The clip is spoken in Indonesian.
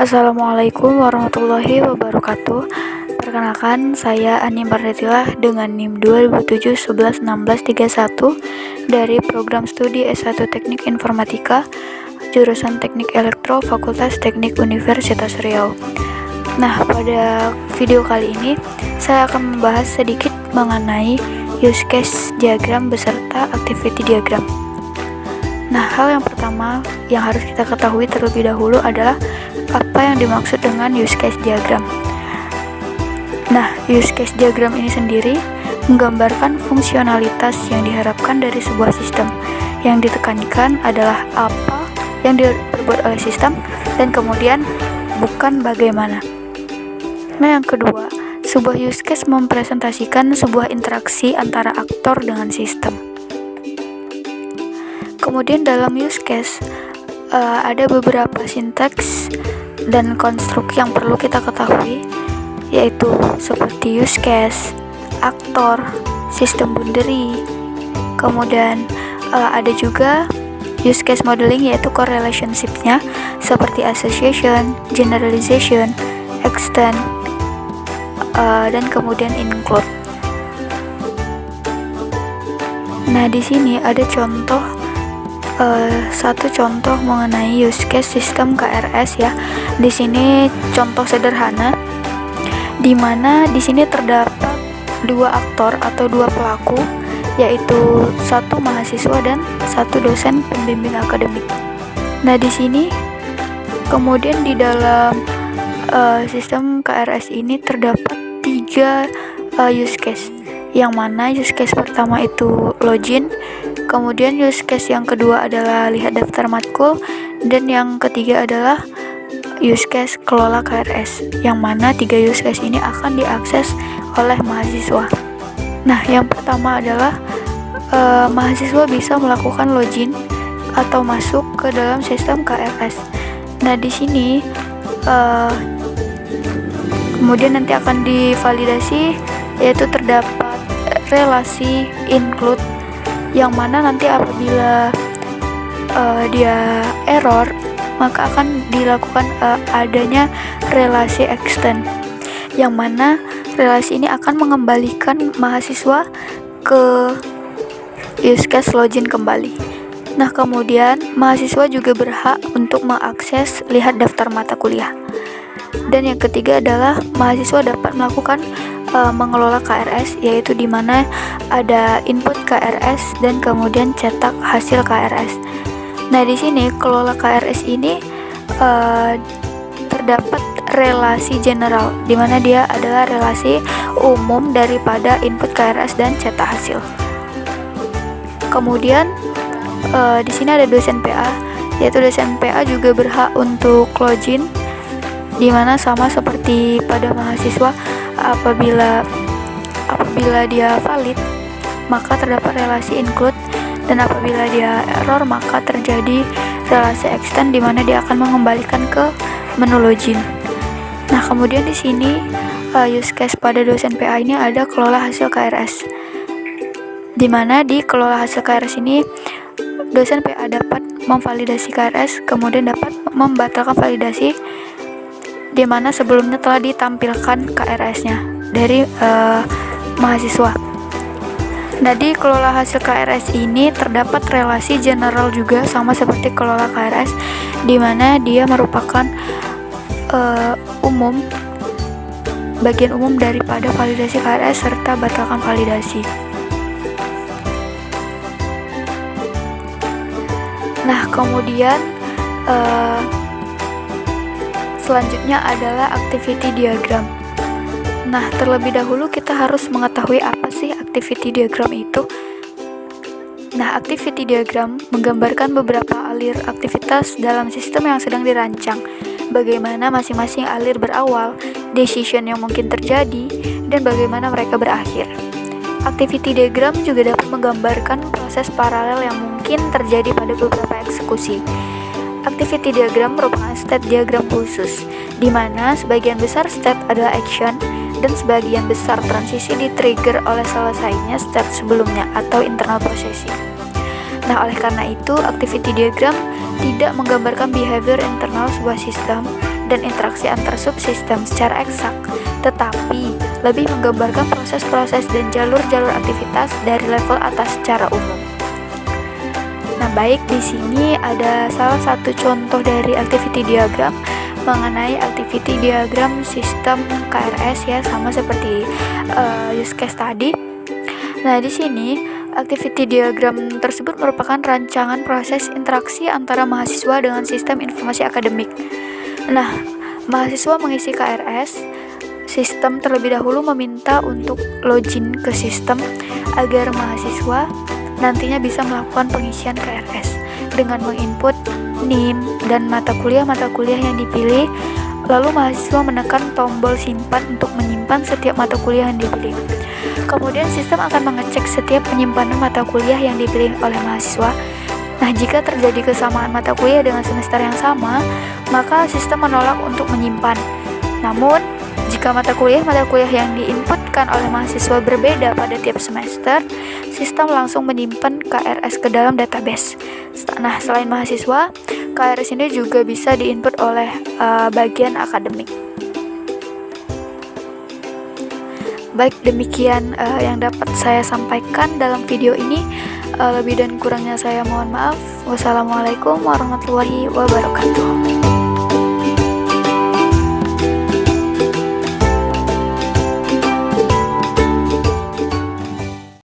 Assalamualaikum warahmatullahi wabarakatuh. Perkenalkan, saya Ani Mardatilah dengan NIM 2007111631 dari program studi S1 Teknik Informatika, jurusan Teknik Elektro, Fakultas Teknik Universitas Riau. Nah, pada video kali ini saya akan membahas sedikit mengenai use case diagram beserta activity diagram. Nah, hal yang pertama yang harus kita ketahui terlebih dahulu adalah apa yang dimaksud dengan use case diagram. Nah, use case diagram ini sendiri menggambarkan fungsionalitas yang diharapkan dari sebuah sistem. Yang ditekankan adalah apa yang diperbuat oleh sistem dan kemudian bukan bagaimana. Nah, yang kedua, sebuah use case mempresentasikan sebuah interaksi antara aktor dengan sistem. Kemudian dalam use case ada beberapa sintaks dan konstruk yang perlu kita ketahui, yaitu seperti use case, aktor, sistem boundary. Kemudian ada juga use case modeling, yaitu correlationship-nya seperti association, generalization, extend, dan kemudian include. Nah, di sini ada satu contoh mengenai use case sistem KRS ya. Di sini contoh sederhana, di mana di sini terdapat dua aktor atau dua pelaku, yaitu satu mahasiswa dan satu dosen pembimbing akademik. Nah, di sini kemudian di dalam sistem KRS ini terdapat tiga use case, yang mana use case pertama itu login, kemudian use case yang kedua adalah lihat daftar matkul, dan yang ketiga adalah use case kelola KRS, yang mana tiga use case ini akan diakses oleh mahasiswa. Nah, yang pertama adalah mahasiswa bisa melakukan login atau masuk ke dalam sistem KRS. Nah, di sini kemudian nanti akan divalidasi, yaitu terdapat relasi include, yang mana nanti apabila dia error, maka akan dilakukan adanya relasi extend, yang mana relasi ini akan mengembalikan mahasiswa ke use case login kembali. Nah, kemudian mahasiswa juga berhak untuk mengakses lihat daftar mata kuliah. Dan yang ketiga adalah mahasiswa dapat melakukan mengelola KRS, yaitu di mana ada input KRS dan kemudian cetak hasil KRS. Nah, di sini kelola KRS ini terdapat relasi general, di mana dia adalah relasi umum daripada input KRS dan cetak hasil. Kemudian di sini ada dosen PA, yaitu dosen PA juga berhak untuk login, di mana sama seperti pada mahasiswa, apabila dia valid maka terdapat relasi include, dan apabila dia error maka terjadi relasi extend, di mana dia akan mengembalikan ke menu login. Nah, kemudian di sini use case pada dosen PA ini ada kelola hasil KRS, di mana di kelola hasil KRS ini dosen PA dapat memvalidasi KRS, kemudian dapat membatalkan validasi, di mana sebelumnya telah ditampilkan KRS-nya dari mahasiswa. Nah, di kelola hasil KRS ini terdapat relasi general juga sama seperti kelola KRS, di mana dia merupakan bagian umum daripada validasi KRS serta batalkan validasi. Nah, kemudian selanjutnya adalah activity diagram. Nah, terlebih dahulu kita harus mengetahui apa sih activity diagram itu. Nah, activity diagram menggambarkan beberapa alir aktivitas dalam sistem yang sedang dirancang, bagaimana masing-masing alir berawal, decision yang mungkin terjadi, dan bagaimana mereka berakhir. Activity diagram juga dapat menggambarkan proses paralel yang mungkin terjadi pada beberapa eksekusi. Activity diagram merupakan state diagram khusus, di mana sebagian besar state adalah action dan sebagian besar transisi di-trigger oleh selesainya state sebelumnya atau internal processing. Nah, oleh karena itu, activity diagram tidak menggambarkan behavior internal sebuah sistem dan interaksi antar subsistem secara eksak, tetapi lebih menggambarkan proses-proses dan jalur-jalur aktivitas dari level atas secara umum. Nah, baik, di sini ada salah satu contoh dari activity diagram mengenai activity diagram sistem KRS ya, sama seperti use case tadi. Nah, di sini activity diagram tersebut merupakan rancangan proses interaksi antara mahasiswa dengan sistem informasi akademik. Nah, mahasiswa mengisi KRS, sistem terlebih dahulu meminta untuk login ke sistem agar mahasiswa nantinya bisa melakukan pengisian KRS dengan menginput NIM dan mata kuliah yang dipilih. Lalu mahasiswa menekan tombol simpan untuk menyimpan setiap mata kuliah yang dipilih. Kemudian sistem akan mengecek setiap penyimpanan mata kuliah yang dipilih oleh mahasiswa. Nah, jika terjadi kesamaan mata kuliah dengan semester yang sama, maka sistem menolak untuk menyimpan. Namun, jika mata kuliah yang diinputkan oleh mahasiswa berbeda pada tiap semester, sistem langsung menyimpan KRS ke dalam database. Nah, selain mahasiswa, KRS ini juga bisa diinput oleh bagian akademik. Baik, demikian yang dapat saya sampaikan dalam video ini. Lebih dan kurangnya saya mohon maaf. Wassalamualaikum warahmatullahi wabarakatuh.